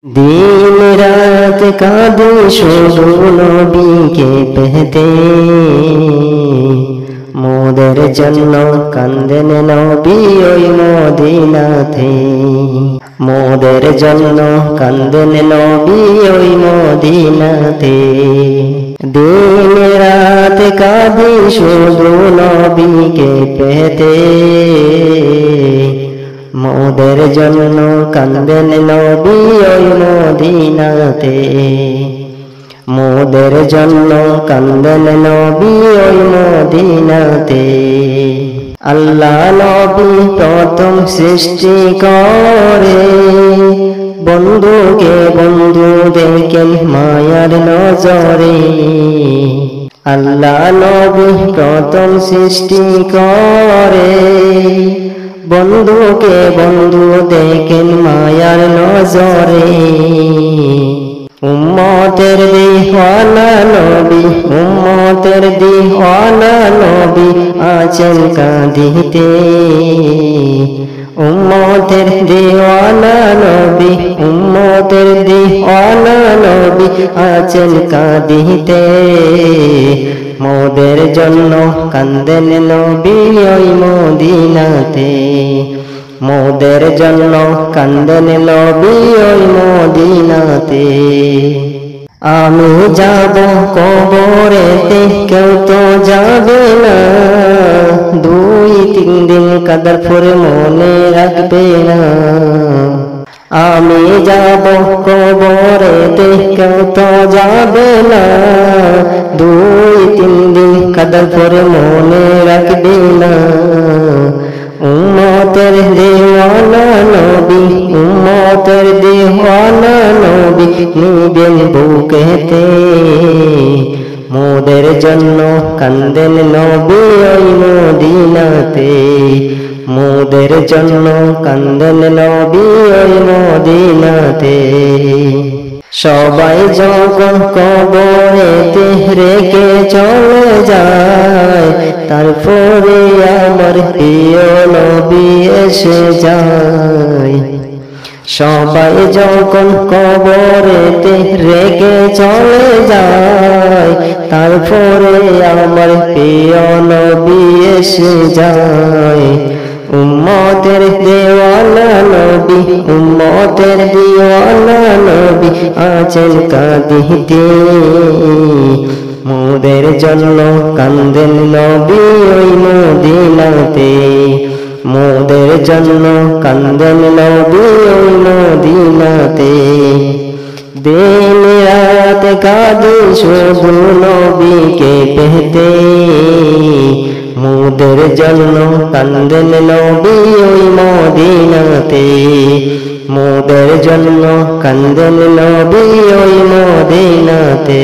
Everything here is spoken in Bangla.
दिन रात काঁদে শুধু নবীকে পেতে, মোদের জন্য কাঁদেন নবী ওই মদিনাতে। মোদের জন্য কাঁদেন নবী ওই মদিনাতে। দিন রাত কাঁদে শুধু নবীকে পেতে, মোদের জন্য কাঁদেন নবী ওই মদিনাতে। মোদের জন্য কাঁদেন নবী ওই মদিনাতে। আল্লাহ নবী প্রথম সৃষ্টি করে, বন্ধুকে বন্ধু দেখেন মায়ার নজরে। আল্লাহ নবী প্রথম সৃষ্টি করে, বন্ধুকে বন্ধু দেখেন মায়ার নজরে। উম্মতের দিওয়ানা নবী, উম্মতের দিওয়ানা নবী আছেন কাঁদিতে। উম্মতের দিওয়ানা নবী, উম্মতের দিওয়ানা নবী আছেন কাঁদিতে। মোদের জন্য কাঁদেন নবী ওই মদিনাতে। মোদের জন্য কাঁদেন নবী ওই মদিনাতে। আমি যাব কবরেতে, কেউ তো যাবে না। 2-3 দিন কাদার পরে মনে রাখবে না। আমি যাব কবরেতে, কেউ তো যাবে না। 2-3 দিন কাদার পরে মনে রাখবে না। উম্মতের দিওয়ানা নবী, উম্মতের দিওয়ানা নবী নিবেন বুকেতে। মোদের জন্য কাঁদেন নবী ওই মদিনাতে। মোদের জন্য কাঁদেন নবী ওই মদিনাতে। সবাই যখন কবরেতে রেখে চলে যায়, তারপরে আমার প্রিয় নবী এসে যায়। সবাই যখন কবরেতে রেখে চলে যায়, তারপরে আমার প্রিয় নবী এসে যায়। উম্মতের দিওয়ানা নবী, উম্মতের দিওয়ানা নবী আছেন কাঁদিতে। মোদের জন্য কাঁদেন নবী ওই মদিনাতে। মোদের জন্য কাঁদেন নবী ওই মদিনাতে। দিন রাত কাঁদে শুধু নবীকে পেতে, মোদের জন্য কাঁদেন নবী ওই মদিনাতে। মোদের জন্য কাঁদেন নবী ওই মদিনাতে।